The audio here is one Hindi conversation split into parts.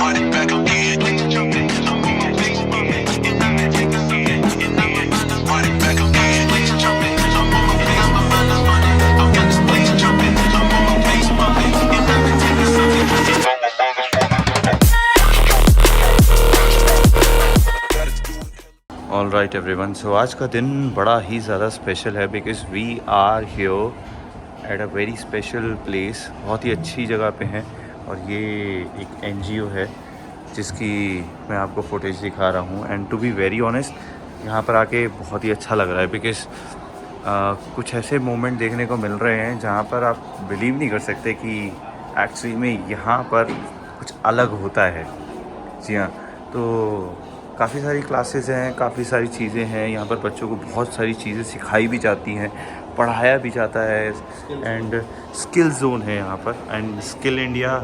ऑल राइट एवरीवन, सो आज का दिन बड़ा ही ज़्यादा स्पेशल है because we are here at a very special place. बहुत ही अच्छी जगह पे हैं और ये एक एनजीओ है जिसकी मैं आपको फुटेज दिखा रहा हूँ। And to be very honest, यहाँ पर आके बहुत ही अच्छा लग रहा है बिकॉज़ कुछ ऐसे मोमेंट देखने को मिल रहे हैं जहाँ पर आप बिलीव नहीं कर सकते कि एक्चुअली में यहाँ पर कुछ अलग होता है। जी हाँ, तो काफ़ी सारी क्लासेस हैं, काफ़ी सारी चीज़ें हैं यहाँ पर। बच्चों को बहुत सारी चीज़ें सिखाई भी जाती हैं, पढ़ाया भी जाता है। एंड स्किल जोन है यहाँ पर। एंड स्किल इंडिया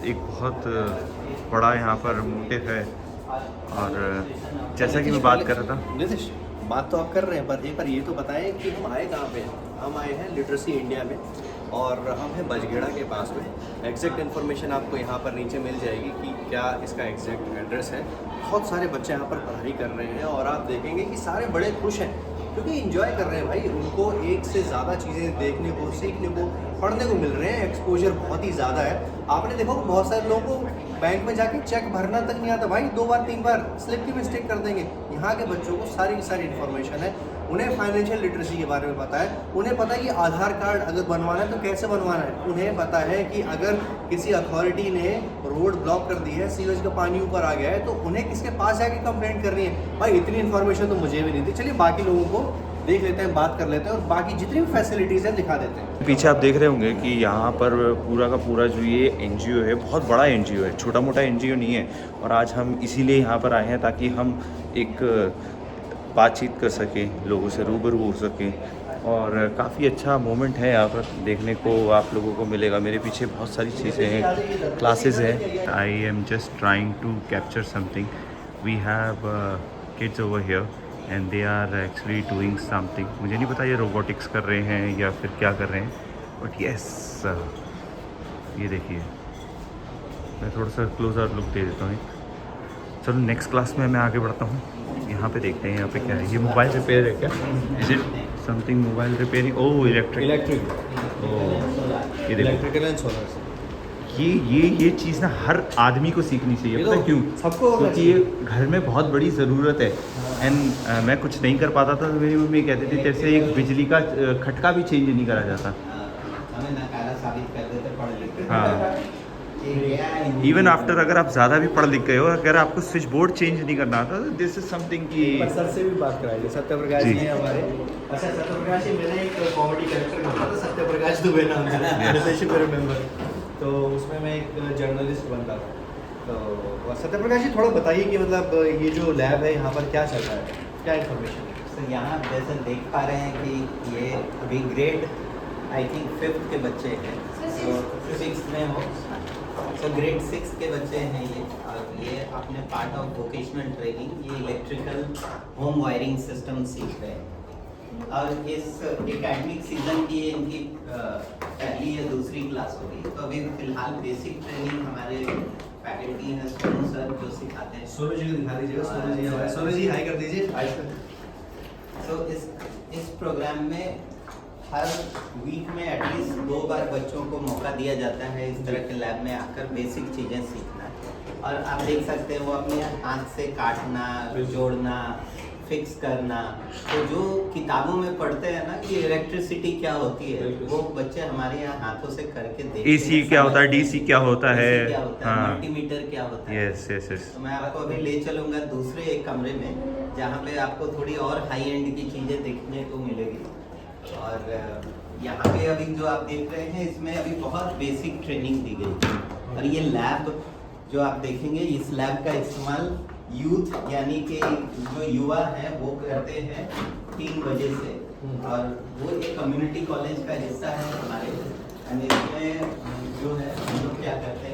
एक बहुत बड़ा यहाँ पर मोटिव है। और जैसा कि मैं बात कर रहा था, नितिश, बात तो आप कर रहे हैं पर एक बार ये तो बताएं कि हम आए कहाँ पे हैं। हम आए हैं लिटरेसी इंडिया में और हम हैं बजगेड़ा के पास में। एग्जैक्ट इन्फॉर्मेशन आपको यहाँ पर नीचे मिल जाएगी कि क्या इसका एग्जैक्ट एड्रेस है। बहुत सारे बच्चे यहाँ पर पढ़ाई कर रहे हैं और आप देखेंगे कि सारे बड़े खुश हैं क्योंकि इंजॉय कर रहे हैं भाई। उनको एक से ज़्यादा चीज़ें देखने को, सीखने को, पढ़ने को मिल रहे हैं। एक्सपोजर बहुत ही ज़्यादा है। आपने देखो बहुत सारे लोगों को बैंक में जाके चेक भरना तक नहीं आता भाई, 2 बार 3 बार स्लिप की मिस्टेक कर देंगे। यहाँ के बच्चों को सारी की सारी इन्फॉर्मेशन है। उन्हें फाइनेंशियल लिटरेसी के बारे में पता है। उन्हें पता है कि आधार कार्ड अगर बनवाना है तो कैसे बनवाना है। उन्हें पता है कि अगर किसी अथॉरिटी ने रोड ब्लॉक कर दी है, सीवेज का पानी ऊपर आ गया है, तो उन्हें किसके पास जाके कंप्लेंट करनी है। भाई इतनी इन्फॉर्मेशन तो मुझे भी नहीं थी। चलिए बाकी लोगों को देख लेते हैं, बात कर लेते हैं और बाकी जितनी भी फैसिलिटीज़ हैं दिखा देते हैं। पीछे आप देख रहे होंगे कि यहाँ पर पूरा का पूरा जो ये एनजीओ है, बहुत बड़ा एनजीओ है, छोटा मोटा एनजीओ नहीं है। और आज हम इसीलिए यहाँ पर आए हैं ताकि हम एक बातचीत कर सकें, लोगों से रूबरू हो सकें। और काफ़ी अच्छा मोमेंट है यहाँ पर, देखने को आप लोगों को मिलेगा। मेरे पीछे बहुत सारी चीज़ें हैं, क्लासेस हैं। I am just trying to capture something. We have kids over here and they are actually doing something. मुझे नहीं पता ये रोबोटिक्स कर रहे हैं या फिर क्या कर रहे हैं, बट येस, ये देखिए। मैं थोड़ा सा क्लोजर लुक दे देता हूँ। चलो नेक्स्ट क्लास में मैं आगे बढ़ता हूँ। यहाँ पे देखते हैं यहाँ पे क्या है। ये मोबाइल रिपेयर है क्या? Is it something mobile repairing? Oh electric. Oh ये इलेक्ट्रिकल एंड सोलर। ये चीज़ ना हर आदमी को सीखनी चाहिए। पता है क्यों? सबको, क्योंकि ये घर में बहुत बड़ी ज़रूरत है। एंड मैं कुछ नहीं कर पाता था तो मेरी मम्मी कहती थी तेरे से एक बिजली का खटका भी चेंज नहीं करा जाता। हाँ, इवन आफ्टर अगर आप ज़्यादा भी पढ़ लिख गए हो, अगर आपको स्विच बोर्ड चेंज नहीं करना आता तो दिस इज समथिंग की। सर से भी बात कराइए। सत्यप्रकाश जी हैं हमारे। अच्छा, सत्यप्रकाश जी, मैंने एक कॉमेडी कैरेक्टर करता था, सत्यप्रकाश दुबे नाम से, मेंबर। तो उसमें मैं एक जर्नलिस्ट बनता था। तो सत्यप्रकाश जी थोड़ा बताइए कि मतलब ये जो लैब है यहाँ पर क्या चल रहा है, क्या इन्फॉर्मेशन है। सर यहाँ जैसे देख पा रहे हैं कि ये अभी ग्रेड आई थिंक 5th के बच्चे हैं, तो 6th में हो। सो ग्रेड 6 के बच्चे हैं ये, और ये अपने पार्ट ऑफ वोकेशनल ट्रेनिंग ये इलेक्ट्रिकल होम वायरिंग सिस्टम सीख रहे हैं। और इस एकेडमिक सीजन की इनकी पहली या दूसरी क्लास होगी। तो अभी फिलहाल बेसिक ट्रेनिंग हमारे फैकल्टी हैं, सोनू सर जो सिखाते हैं। सोनू जी को दिखा दीजिएगा। सोनू जी हाई कर दीजिए। तो इस प्रोग्राम में हर वीक में एटलीस्ट 2 बार बच्चों को मौका दिया जाता है इस तरह के लैब में आकर बेसिक चीज़ें सीखना। और आप देख सकते हैं वो अपने हाथ से काटना, जोड़ना, फिक्स करना। तो जो किताबों में पढ़ते हैं ना कि इलेक्ट्रिसिटी क्या होती है, वो बच्चे हमारे यहाँ हाथों से करके देखते हैं। एसी क्या होता है, डीसी क्या होता है, मल्टीमीटर क्या होता है। Yes yes yes. तो मैं आपको अभी ले चलूँगा दूसरे एक कमरे में जहाँ पे आपको थोड़ी और हाई एंड की चीज़ें देखने को मिलेगी। और यहाँ पे अभी जो आप देख रहे हैं इसमें अभी बहुत बेसिक ट्रेनिंग दी गई। और ये लैब जो आप देखेंगे, इस लैब का इस्तेमाल यूथ यानी कि जो युवा हैं वो करते हैं 3 बजे से। और वो एक कम्युनिटी कॉलेज का हिस्सा है हमारे। और इसमें जो है हम लोग क्या करते हैं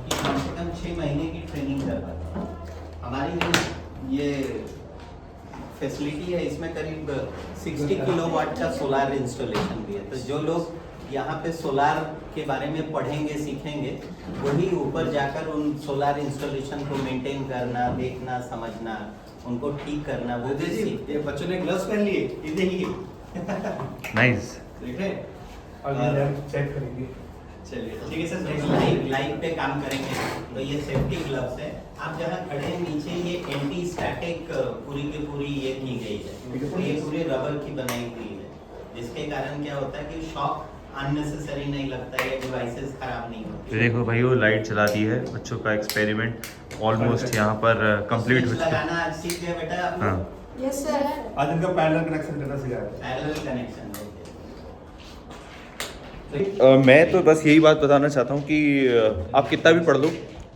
कि कम से कम 6 महीने की ट्रेनिंग करवाते हैं। हमारी जो ये फैसिलिटी है इसमें करीब 60 किलोवाट का सोलार इंस्टॉलेशन भी है। तो जो लोग यहाँ पे सोलार के बारे में पढ़ेंगे, सीखेंगे, वही ऊपर जाकर उन सोलार इंस्टॉलेशन को मेंटेन करना, देखना, समझना, उनको ठीक करना, वो भी सीखते ये हैं। बच्चों ने ग्लव्स पहन लिए, ये देखिए। नाइस। देख रहे हैं? चेक करेंगे। चलिए ठीक है सर, लाइव पे काम करेंगे तो ये सेफ्टी ग्लव्स है। आप जहाँ खड़े हैं नीचे ये एंटी स्टैटिक पूरी की पूरी ये की गई है, तो ये पूरी रबर की बनाई हुई है, जिसके कारण क्या होता है कि शॉक अननेसेसरी नहीं लगता है, डिवाइसेस खराब नहीं होती। देखो भाई वो लाइट चला दी है, बच्चों का एक्सपेरिमेंट ऑलमोस्ट यहाँ पर कंप्लीट हो स्विच चुका है। लगाना आज सीख गया बेटा आप? हाँ यस सर। आज इनका पैरेलल कनेक्शन करना सिखाया है। पैरेलल कनेक्शन है। मैं तो बस यही बात बताना चाहता हूँ कि आप कितना भी पढ़ लो,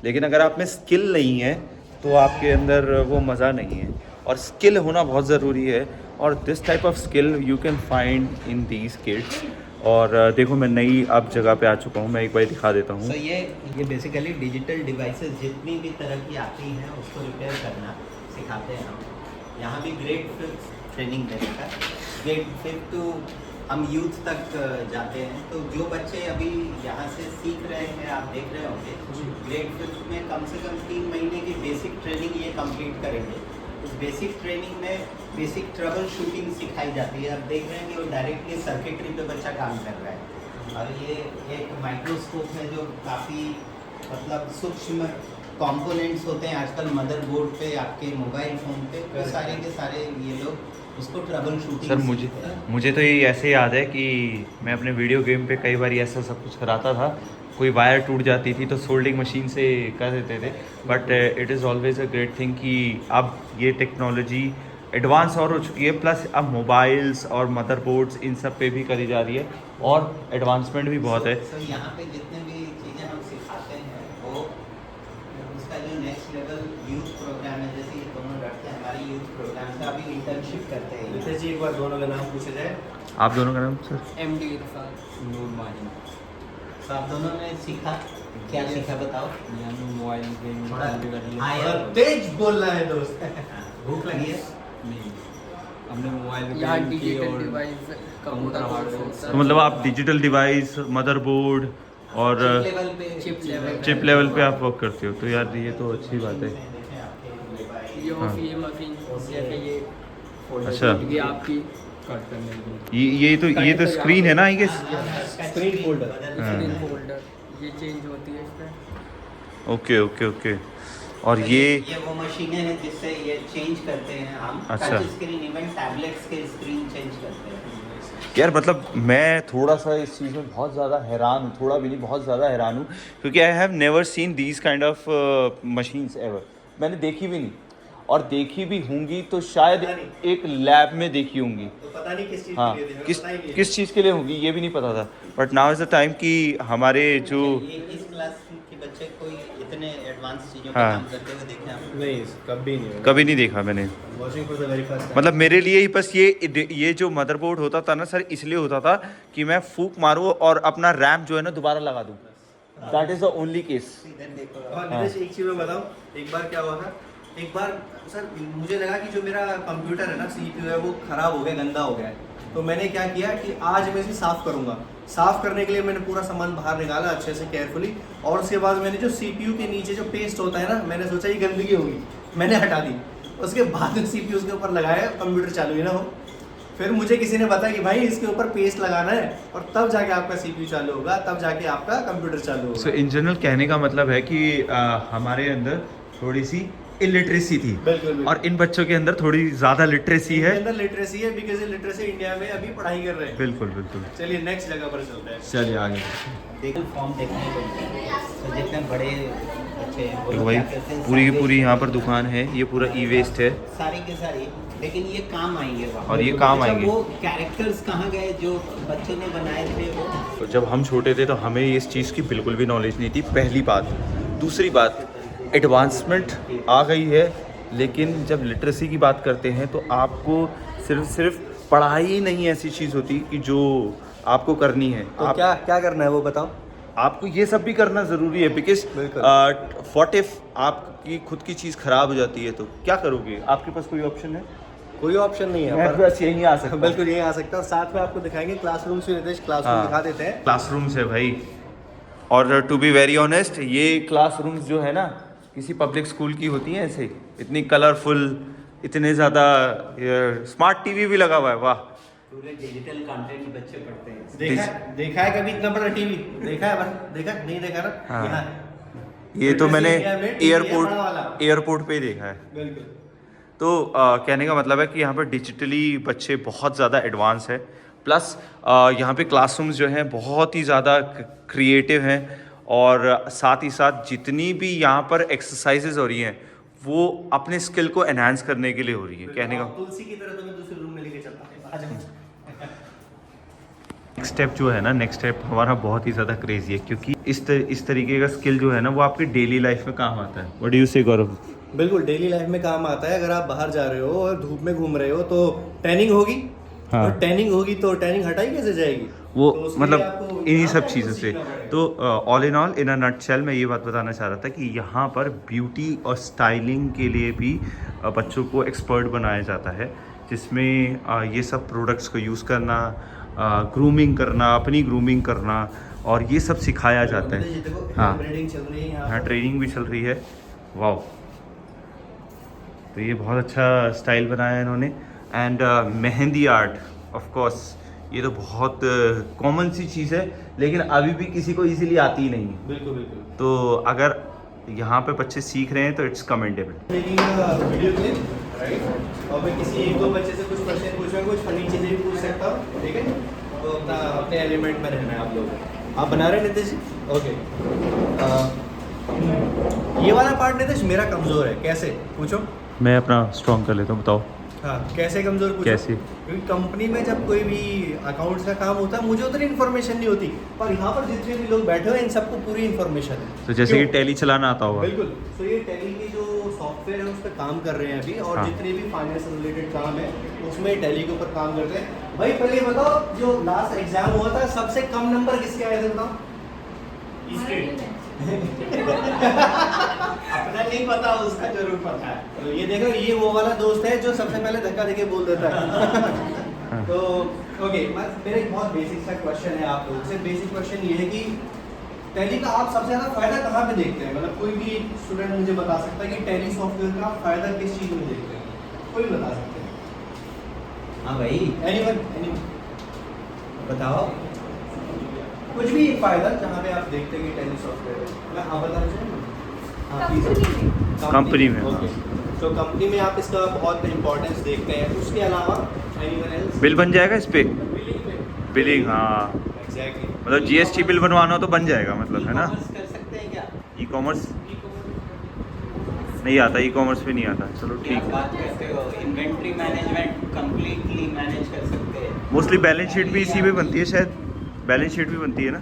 लेकिन अगर आप में स्किल नहीं है तो आपके अंदर वो मज़ा नहीं है, और स्किल होना बहुत ज़रूरी है। और this type of skill you can find in these kids. और देखो मैं नई अब जगह पे आ चुका हूँ, मैं एक बार दिखा देता हूँ। So, ये बेसिकली डिजिटल डिवाइसेस जितनी भी तरह की आती हैं उसको रिपेयर करना सिखाते हैं हम। यहाँ भी ग्रेड 5 ट्रेनिंग देने का, ग्रेड 5 टू हम यूथ तक जाते हैं। तो जो बच्चे अभी यहाँ से सीख रहे हैं, आप देख रहे होंगे, ग्रेड 5 में कम से कम 3 महीने की बेसिक ट्रेनिंग ये कंप्लीट करेंगे। उस बेसिक ट्रेनिंग में बेसिक ट्रबल शूटिंग सिखाई जाती है। आप देख रहे हैं कि वो डायरेक्टली सर्किटरी पे बच्चा काम कर रहा है। और ये एक माइक्रोस्कोप है जो काफ़ी मतलब सूक्ष्म कंपोनेंट्स होते हैं आजकल मदरबोर्ड पे, आपके मोबाइल फ़ोन पे, वो सारे के सारे ये लोग उसको ट्रबल शूटिंग। सर मुझे तो ये ऐसे याद है कि मैं अपने वीडियो गेम पे कई बार ऐसा सब कुछ कराता था। कोई वायर टूट जाती थी तो सोल्डिंग मशीन से कर देते थे। But it is always a great thing कि अब ये टेक्नोलॉजी एडवांस और हो चुकी है, प्लस अब मोबाइल्स और मदरबोर्ड्स इन सब पे भी करी जा रही है, और एडवांसमेंट भी बहुत है। तो यहाँ पे जितने भी चीज़ें हम सिखाते हैं वो उसका जो नेक्स्ट लेवल यूथ प्रोग्राम है, जैसे ये दोनों लड़के हमारे यूथ प्रोग्राम का अभी इंटर्नशिप करते हैं। नितेश जी एक बार दोनों का नाम पूछा जाए। आप दोनों का नाम सर? MD इरफान नूर माही। तो आप दोनों ने सीखा, क्या सीखा बताओ? मोबाइल गेम थोड़ा हायर तेज बोलना है दोस्त। भूख लगी है? नहीं, हमने मोबाइल यहाँ गेम की डिजिटल और डिवाइस कंप्यूटर हार्डवेयर तो मतलब आप डिजिटल डिवाइस, मदरबोर्ड और चिप लेवल पे, चिप लेवल पे आप वर्क करते हो, तो यार ये तो अच्छी बात है। ये हाँ। ये मशीन जैसे ये अच्छा। ये आपकी कट करने के लिए ये तो स्क्रीन है ना, ये स्क्रीन फोल्डर। स्क्रीन फोल्डर ये चेंज होती है इसमें। Okay okay okay. और ये वो मशीनें हैं जिससे ये चेंज करते हैं हम। अच्छा। टच स्क्रीन, इवन टैबलेट्स के स्क्रीन चेंज करते हैं। यार मतलब मैं थोड़ा सा इस चीज़ में बहुत ज़्यादा हैरान हूँ, थोड़ा भी नहीं बहुत ज़्यादा हैरान हूँ, क्योंकि I have never seen these kind of machines ever. मैंने देखी भी नहीं, और देखी भी होंगी तो शायद एक लैब में देखी होंगी। तो पता नहीं किस चीज़ हाँ, के लिए थे, किस पता ही नहीं है। किस चीज़ के लिए होगी ये भी नहीं पता था। But now is the time कि हमारे जो ये इस क्लास के बच्चे कोई इतने एडवांस चीजों पे हाँ। काम करते हुए देखे आप? नहीं, कभी नहीं हुआ। कभी नहीं देखा मैंने। Watching for the very first time. मतलब मेरे लिए ही बस ये जो मदरबोर्ड होता था ना सर, इसलिए होता था कि मैं फूक मारूँ और अपना रैम जो है ना दोबारा लगा दूँ। That is the only case. इधर देखो। और नितेश एक चीज़ मैं बताऊँ, एक बार क्या हुआ था, एक बार सर मुझे लगा कि जो मेरा कंप्यूटर है ना, CPU है, वो ख़राब हो गया, गंदा हो गया है। तो मैंने क्या किया कि आज मैं इसे साफ़ करूँगा। साफ़ करने के लिए मैंने पूरा सामान बाहर निकाला अच्छे से केयरफुली, और उसके बाद मैंने जो CPU के नीचे जो पेस्ट होता है ना, मैंने सोचा ये गंदगी होगी, मैंने हटा दी। उसके बाद में CPU उसके ऊपर लगाया, कंप्यूटर चालू ही ना हो। फिर मुझे किसी ने बताया कि भाई इसके ऊपर पेस्ट लगाना है, और तब जाके आपका CPU चालू होगा, तब जाके आपका कंप्यूटर चालू होगा। सो इन जनरल कहने का मतलब है कि हमारे अंदर थोड़ी सी इलिटरेसी थी, बिल्कुल। और इन बच्चों के अंदर थोड़ी ज़्यादा लिटरेसी है। अंदर लिटरेसी है, बिकॉज लिटरेसी इंडिया में अभी पढ़ाई कर रहे हैं। बिल्कुल बिल्कुल। चलिए नेक्स्ट जगह पर चलते हैं। चलिए आगे। देखो फॉर्म देखने को मिलता है। तो जितने बड़े बच्चे हैं वो देखो लोग भाई क्या करते हैं, पूरी की सारे पूरी यहाँ पर दुकान है, ये पूरा ई वेस्ट है, सारी के सारी, लेकिन ये काम आएंगे वहाँ। और ये काम अच्छा, आएंगे। वो कैरेक्टर्स कहाँ गए जो बच्चों ने बनाए थे वो? तो जब हम छोटे थे तो हमें इस चीज़ की बिल्कुल भी नॉलेज नहीं थी, पहली बात। दूसरी बात, एडवांसमेंट आ गई है, लेकिन जब लिटरेसी की बात करते हैं तो आपको सिर्फ पढ़ाई नहीं ऐसी चीज़ होती कि जो आपको करनी है। तो आप, क्या करना है वो बताओ। आपको ये सब भी करना ज़रूरी है, बिकॉज बिल्कुल। व्हाट इफ आपकी खुद की चीज़ ख़राब हो जाती है तो क्या करोगे? आपके पास कोई ऑप्शन है? कोई ऑप्शन नहीं है मैं पर बस यहीं आ सकता हूँ। बिल्कुल यहीं आ सकता है। और साथ में आपको दिखाएंगे क्लासरूम से, नितेश क्लासरूम हाँ। दिखा देते हैं। क्लासरूम्स है भाई, और टू बी वेरी ऑनेस्ट ये क्लासरूम्स जो है ना किसी पब्लिक स्कूल की होती हैं ऐसे, इतनी कलरफुल, इतने ज़्यादा, स्मार्ट टीवी भी लगा हुआ है, वाह। पूरे डिजिटल कंटेंट बच्चे पढ़ते हैं। देखा है कभी इतना बड़ा टीवी? देखा है बस, देखा नहीं देखा ना? हाँ। यहाँ। ये तो मैंने इंडिया में TV है बड़ा वाला। एयरपोर्ट पे ही देखा है। बिल्कुल। तो कहने का मतलब है कि यहाँ पर डिजिटली बच्चे बहुत ज़्यादा एडवांस है, प्लस यहाँ पे क्लासरूम्स जो हैं बहुत ही ज़्यादा क्रिएटिव हैं, और साथ ही साथ जितनी भी यहाँ पर एक्सरसाइजेज हो रही हैं वो अपने स्किल को एनहांस करने के लिए हो रही है। कहने का तुलसी की तरह तुम्हें दूसरे रूम में लेके चलता हूं। आ जाओ। नेक्स्ट स्टेप जो है ना, नेक्स्ट स्टेप हमारा बहुत ही ज़्यादा क्रेजी है, क्योंकि इस तरीके का स्किल जो है ना वो आपकी डेली लाइफ में काम आता है। व्हाट डू यू से गौरव? बिल्कुल डेली लाइफ में काम आता है। अगर आप बाहर जा रहे हो और धूप में घूम रहे हो तो टैनिंग होगी। हाँ। और टैनिंग होगी तो टैनिंग हटाई कैसे जाएगी? वो तो उसके लिए मतलब आपको इन्हीं यहाँ सब पे चीज़ों कुछ से। सीखना पड़ेगा। तो all in all, in a nutshell मैं ये बात बताना चाह रहा था कि यहाँ पर ब्यूटी और स्टाइलिंग के लिए भी बच्चों को एक्सपर्ट बनाया जाता है, जिसमें ये सब प्रोडक्ट्स को यूज़ करना, ग्रूमिंग करना, अपनी ग्रूमिंग करना, और ये सब सिखाया जाता है। देखो हाँ। ब्रीडिंग चल रही है यहाँ हाँ, पर। ट्रेनिंग भी चल रही है। वाह, तो ये बहुत अच्छा स्टाइल बनाया है इन्होंने। And mehndi art, of course ये तो बहुत कॉमन सी चीज़ है, लेकिन अभी भी किसी को इजीली आती ही नहीं है। बिल्कुल बिल्कुल। तो अगर यहाँ पे बच्चे सीख रहे हैं तो it's commendable. Making video clip, right? और मैं किसी एक दो बच्चे से कुछ क्वेश्चन पूछूंगा, कुछ फनी चीज़ें भी पूछ सकता हूँ, ठीक है? तो अपने एलिमेंट में रहना है आप लोग। आप बना रहे हैं नितेश जी? ओके। ये वाला पार्ट नितेश मेरा कमज़ोर है, कैसे? पूछो। मैं अपना स्ट्रॉन्ग कर लेता हूँ, बताओ हाँ, कैसे कमज़ोर? पूछो। कैसे? क्योंकि कंपनी में जब कोई भी अकाउंट्स का काम होता है मुझे उतनी इन्फॉर्मेशन नहीं होती, पर यहाँ पर जितने भी लोग बैठे हुए हैं इन सबको पूरी इन्फॉर्मेशन है। तो जैसे कि क्यों? टैली चलाना आता होगा। बिल्कुल। तो ये टैली के जो सॉफ्टवेयर है उस पर काम कर रहे हैं अभी, और हाँ। जितने भी फाइनेंस रिलेटेड काम है उसमें टैली के ऊपर काम करते हैं। भाई पहले ये बताओ, जो लास्ट एग्जाम हुआ था सबसे कम नंबर किसके आए थे बताओ? अपना नहीं पता, उसका जरूर पता है। तो ये देखो, ये वो वाला दोस्त है जो सबसे पहले धक्का देके बोल देता है। तो ओके, मेरा एक बहुत बेसिक सा क्वेश्चन है आप लोगों से। बेसिक क्वेश्चन ये है कि टैली का आप सबसे ज़्यादा फायदा कहाँ पे देखते हैं? मतलब कोई भी स्टूडेंट मुझे बता सकता है कि टैली सॉफ्टवेयर का फायदा किस चीज़ में देखते हैं? कोई बता सकते हैं? हाँ भाई, एनीवन बताओ। कुछ भी एक फायदा जहाँ पे आप देखते हैं कि टैली सॉफ्टवेयर है। मैं आप बताना चाहूँगा। हाँ प्लीज। कंपनी में, ओके। तो कंपनी में आप इसका बहुत इंपॉर्टेंस देखते हैं। उसके अलावा एनीवन एल्स? बिल बन जाएगा इस पे? बिलिंग में। बिलिंग, हाँ, एग्जैक्टली। मतलब जीएसटी बिल बनवाना हो तो बन जाएगा, मतलब है ना। E-commerce कर सकते हैं क्या? ई कॉमर्स नहीं आता, ई कॉमर्स भी नहीं आता। चलो क्या ठीक है। बात करते हो? इन्वेंट्री मैनेजमेंट कंप्लीटली मैनेज कर सकते हैं। मोस्टली बैलेंस शीट भी इसी में बनती है शायद, बैलेंस शीट भी बनती है ना।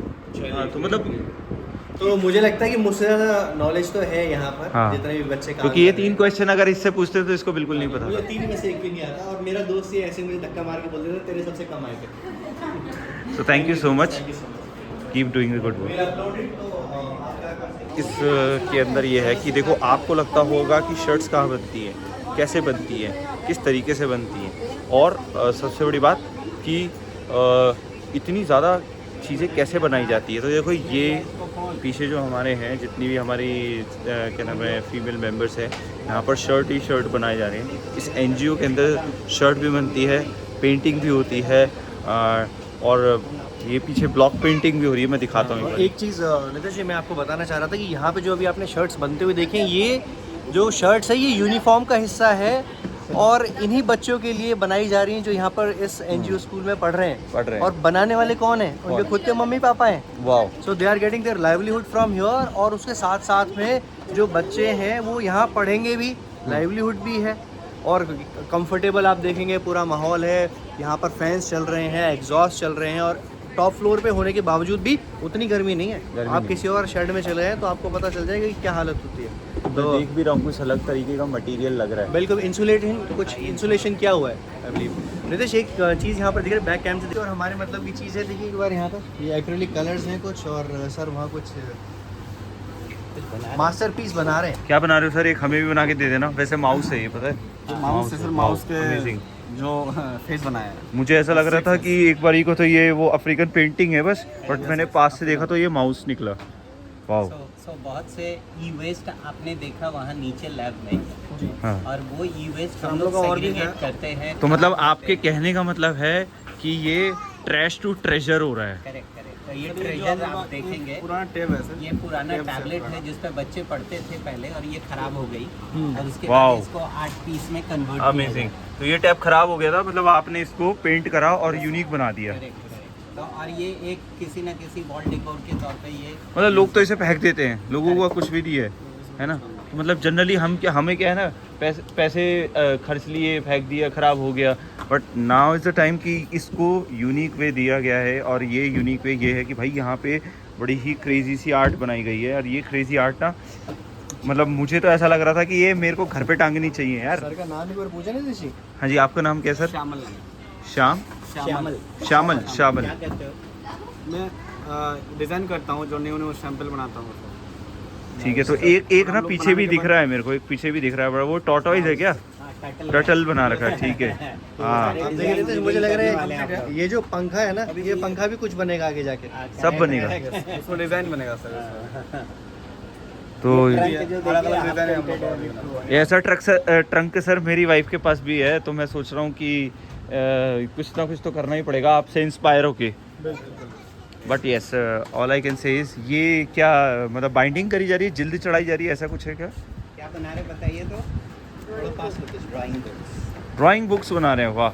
हाँ, तो मतलब तो मुझे लगता है कि मुझसे ज़्यादा नॉलेज तो है यहाँ पर, हाँ। जितने भी बच्चे काम क्योंकि ये कर रहे 3 हैं। क्वेश्चन अगर इससे पूछते तो इसको बिल्कुल नहीं पता मुझे था। 3 में से एक भी नहीं आता, और मेरा दोस्त ये ऐसे मुझे धक्का मार के बोल देता तेरे सबसे कम आए थे। So thank you so much, thank you so much. Keep doing the good work. मेरा अपलोडेड तो आप क्या कर सकते हैं? इस के अंदर ये है कि देखो, आपको लगता होगा कि शर्ट्स कहाँ बनती हैं, कैसे बनती हैं, किस तरीके से बनती हैं, और सबसे बड़ी बात कि इतनी ज़्यादा चीज़ें कैसे बनाई जाती है। तो देखो, ये पीछे जो हमारे हैं, जितनी भी हमारी क्या नाम है फीमेल मेंबर्स हैं, यहाँ पर शर्ट ही शर्ट बनाए जा रहे हैं। इस एनजीओ के अंदर शर्ट भी बनती है, पेंटिंग भी होती है, और ये पीछे ब्लॉक पेंटिंग भी हो रही है। मैं दिखाता हूँ एक चीज़ नितेश जी मैं आपको बताना चाह रहा था कि यहाँ पे जो अभी आपने शर्ट्स बनते हुए देखे, ये जो शर्ट्स है ये यूनिफॉर्म का हिस्सा है, और इन्हीं बच्चों के लिए बनाई जा रही हैं जो यहाँ पर इस एनजीओ स्कूल में पढ़ रहे हैं। और बनाने वाले कौन हैं? उनके खुद के मम्मी पापा हैं। वाह। So they are getting their livelihood from here, और उसके साथ साथ में जो बच्चे हैं वो यहाँ पढ़ेंगे भी, लाइवलीहुड भी है, और कंफर्टेबल आप देखेंगे पूरा माहौल है। यहाँ पर फैंस चल रहे हैं, एग्जॉस्ट चल रहे हैं, और टॉप फ्लोर पे होने के बावजूद भी उतनी गर्मी नहीं है। आप किसी और शेड में चले हैं तो आपको पता चल जाएगा कि क्या हालत होती है। तो देख भी रहा हूँ, कुछ अलग तरीके का मटेरियल लग रहा है। बिल्कुल कुछ इंसुलेशन किया हुआ है आई बिलीव। नितेश एक चीज़ यहाँ पर दिख रही है, बैक कैम से देखिए, और हमारे मतलब की चीज़ है, देखिए एक बार यहाँ पर ये एक्रेलिक कलर्स हैं कुछ, और सर वहाँ कुछ मास्टरपीस बना रहे हैं। क्या बना रहे हो सर? एक हमें भी बना के दे देना। वैसे माउस है ये, पता है? माउस है, माउस के अमेजिंग जो फेस बनाया है। मुझे ऐसा लग रहा था कि एक बारी को तो ये वो अफ्रीकन पेंटिंग है बस, बट मैंने पास से देखा तो ये माउस निकला। वाओ। सो बहुत से ई वेस्ट आपने देखा वहाँ नीचे लैब में, हाँ। और वो ई वेस्ट हम हम लोग लोग और भी सेग्रीगेट करते हैं। तो मतलब आपके कहने का मतलब है कि ये ट्रैश टू ट्रेजर हो रहा है। Correct correct. तो ये ट्रेजर आप देखेंगे, पुराना टेप है सर। ये पुराना टैबलेट है जिस पे बच्चे पढ़ते थे पहले, और ये खराब हो गई और उसके वाओ। बाद इसको 8 पीस में कन्वर्ट अमेजिंग। तो ये टैब खराब हो गया था, मतलब आपने इसको पेंट करा और यूनिक बना दिया। तो और ये एक किसी ना किसी वॉल डेकोर के तौर पे ये, मतलब लोग तो इसे फेंक देते हैं, लोगों को कुछ भी नहीं है ना। तो मतलब जनरली हमें क्या है ना, पैसे खर्च लिए, फेंक दिया, ख़राब हो गया। But now is the time कि इसको यूनिक वे दिया गया है, और ये यूनिक वे ये है कि भाई यहाँ पे बड़ी ही क्रेज़ी सी आर्ट बनाई गई है। और ये क्रेज़ी आर्ट ना, मतलब मुझे तो ऐसा लग रहा था कि ये मेरे को घर पे टांगनी चाहिए यार। सर का नाम एक बार पूछा नहीं ऋषि? हाँ जी, आपका नाम क्या है सर? श्यामल। श्यामल। श्यामल। क्या कहते हो? मैं डिज़ाइन करता हूँ, जो न्यू सैंपल बनाता हूँ। ठीक है, तो एक ना पीछे भी दिख रहा है मेरे को, एक पीछे भी दिख रहा है बड़ा, वो टॉर्टॉइज है क्या? टर्टल बना रखा है, ठीक है। हाँ, आप देख रहे थे, मुझे लग रहा है ये जो पंखा है ना, ये पंखा भी कुछ बनेगा आगे जाके। सब बनेगा। उसको डिज़ाइन बनेगा सर। तो अलग-अलग डिज़ाइन है हम लोग का। ऐसा ट्रंक सर मेरी वाइफ के पास भी है, तो मैं सोच रहा हूँ कि कुछ ना कुछ तो करना ही पड़ेगा आपसे इंस्पायर होके। But yes, all I can say is, ये क्या मतलब बाइंडिंग करी जा रही है, जिल्द चढ़ाई जा रही है, ऐसा कुछ है क्या? क्या बना रहे बताइए तो। थोड़ा पास होते ड्राइंग बुक्स। ड्राइंग बुक्स बना रहे हैं, वाह।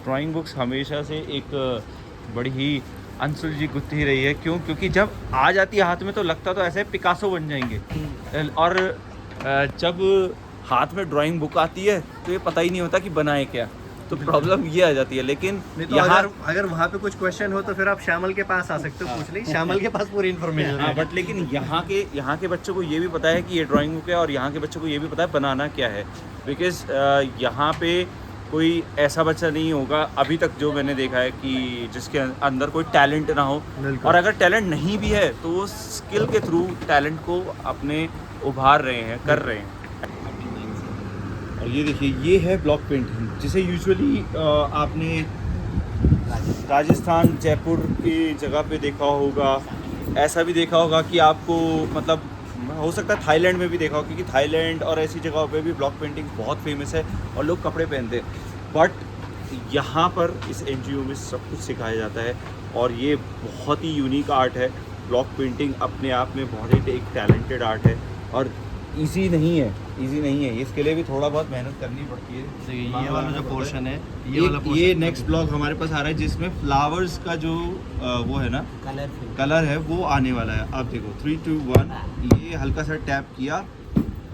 ड्राइंग बुक्स हमेशा से एक बड़ी ही अनसुलझी गुत्थी रही है। क्यों? क्योंकि जब आ जाती है हाथ में तो लगता तो ऐसे पिकासो बन जाएंगे, और जब हाथ में ड्राइंग बुक आती है तो ये पता ही नहीं होता कि बनाए क्या। तो प्रॉब्लम ये आ जाती है। लेकिन तो यहाँ अगर वहाँ पे कुछ क्वेश्चन हो तो फिर आप श्यामल के पास आ सकते हो, पूछ ली। श्यामल के पास पूरी इन्फॉर्मेशन हाँ, है। बट लेकिन यहाँ के बच्चों को ये भी पता है कि ये ड्राइंग बुक है, और यहाँ के बच्चों को ये भी पता है बनाना क्या है। बिकॉज यहाँ पे कोई ऐसा बच्चा नहीं होगा अभी तक जो मैंने देखा है कि जिसके अंदर कोई टैलेंट ना हो, और अगर टैलेंट नहीं भी है तो वो स्किल के थ्रू टैलेंट को अपने उभार रहे हैं, कर रहे हैं। और ये देखिए, ये है ब्लॉक पेंटिंग, जिसे यूजुअली आपने राजस्थान, जयपुर की जगह पे देखा होगा। ऐसा भी देखा होगा कि आपको मतलब हो सकता है थाईलैंड में भी देखा हो, क्योंकि थाईलैंड और ऐसी जगहों पे भी ब्लॉक पेंटिंग बहुत फेमस है और लोग कपड़े पहनते हैं। बट यहाँ पर इस एनजीओ में सब कुछ सिखाया जाता है, और ये बहुत ही यूनिक आर्ट है। ब्लॉक पेंटिंग अपने आप में बहुत ही एक टैलेंटेड आर्ट है, और इजी नहीं है, इसके लिए भी थोड़ा बहुत मेहनत करनी पड़ती है। ये वाला जो पोर्शन है, ये नेक्स्ट ब्लॉग हमारे पास आ रहा है, जिसमें फ्लावर्स का जो वो है ना कलर है वो आने वाला है। आप देखो 3, 2, 1, ये हल्का सा टैप किया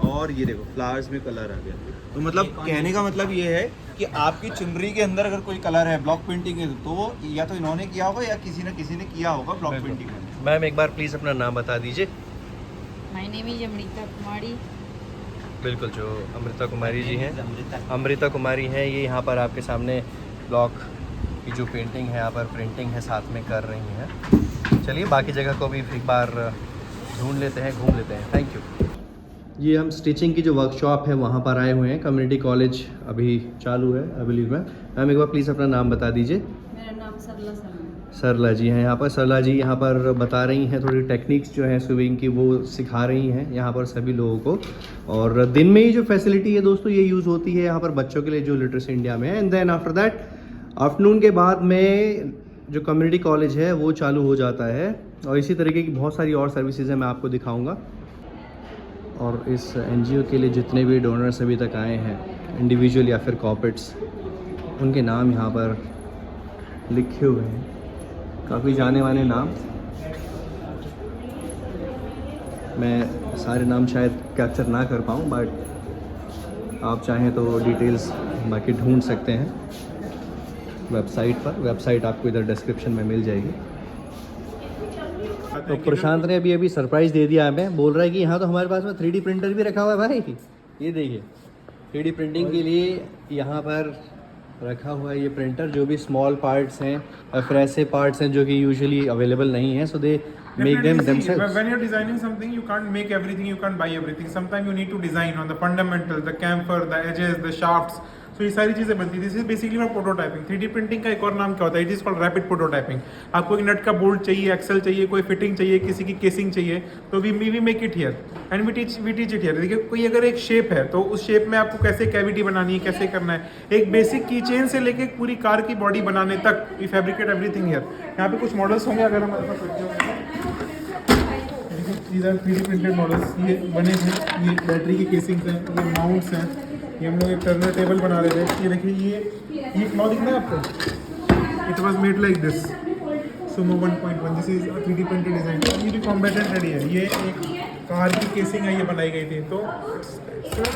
और ये देखो फ्लावर्स में कलर आ गया। तो मतलब कहने का मतलब ये है कि आपकी चुनरी के अंदर अगर कोई कलर है ब्लॉक पेंटिंग है, तो वो या तो इन्होंने किया होगा या किसी न किसी ने किया होगा ब्लॉक पेंटिंग में। मैम एक बार प्लीज़ अपना नाम बता दीजिए। माय नेम इज अमृता कुमारी। बिल्कुल, जो अमृता कुमारी जी हैं, अमृता कुमारी हैं, ये यहाँ पर आपके सामने ब्लॉक की जो पेंटिंग है, यहाँ पर प्रिंटिंग है, साथ में कर रही हैं। चलिए बाकी जगह को भी एक बार ढूंढ लेते हैं, घूम लेते हैं। Thank you. ये हम स्टिचिंग की जो वर्कशॉप है वहाँ पर आए हुए हैं। कम्युनिटी कॉलेज अभी चालू है आई बिलीव में। मैम एक बार प्लीज़ अपना नाम बता दीजिए। मेरा नाम सरला शर्मा। सरला जी हैं यहाँ पर। सरला जी यहाँ पर बता रही हैं थोड़ी टेक्निक्स जो हैं स्विमिंग की, वो सिखा रही हैं यहाँ पर सभी लोगों को। और दिन में ही जो फैसिलिटी है दोस्तों ये यूज़ होती है यहाँ पर बच्चों के लिए जो लिटरेसी इंडिया में है। And then after that afternoon के बाद में जो कम्युनिटी कॉलेज है वो चालू हो जाता है। और इसी तरीके की बहुत सारी और सर्विसेज हैं, मैं आपको दिखाऊँगा। और इस एनजीओ के लिए जितने भी डोनर्स अभी तक आए हैं, इंडिविजुअल या फिर कॉर्पोरेट्स, उनके नाम यहाँ पर लिखे हुए हैं, काफ़ी जाने माने नाम। मैं सारे नाम शायद कैप्चर ना कर पाऊँ, बट आप चाहें तो डिटेल्स बाकी ढूंढ सकते हैं वेबसाइट पर। वेबसाइट आपको इधर डिस्क्रिप्शन में मिल जाएगी। तो प्रशांत ने अभी सरप्राइज़ दे दिया हमें, बोल रहा है कि यहाँ तो हमारे पास में 3D प्रिंटर भी रखा हुआ है भाई। ये देखिए 3D प्रिंटिंग के लिए यहाँ पर रखा हुआ है ये प्रिंटर, जो भी स्मॉल पार्ट्स हैं या फिर ऐसे पार्ट्स हैं जो कि यूजुअली अवेलेबल नहीं है, so they make them Definitely, see, themselves. when you're designing something, you can't make everything, you can't buy everything. Sometimes you need to design on the fundamentals, the chamfer, the edges, the shafts. So ये सारी चीज़ें बनती है. This is basically for prototyping. 3D printing का एक और नाम क्या होता है? It is called rapid prototyping. आपको एक नट का बोल्ट चाहिए, एक्सेल चाहिए, कोई फिटिंग चाहिए, किसी की केसिंग चाहिए, तो we make it here and we teach it here. देखिए, कोई अगर एक शेप है तो उस शेप में आपको कैसे कैविटी बनानी है, कैसे करना है, एक बेसिक की चेन से लेके पूरी कार की बॉडी बनाने तक वी फैब्रिकेट एवरीथिंग हियर. यहाँ पे कुछ मॉडल्स होंगे अगर हमारे पास रखे होंगे. These are 3D printed models. ये बने थे, ये बैटरी की केसिंग्स हैं, ये माउंट्स हैं, ये हम लोग एक टर्नर टेबल बना रहे थे. ये देखिए, ये फ्लॉ दिख रहा है आपको? It was made like this. Sumo 1.1. This is 3D printed design. ये भी कॉम्बैटेंट रेडी है. ये एक कार की केसिंग है, ये बनाई गई थी. तो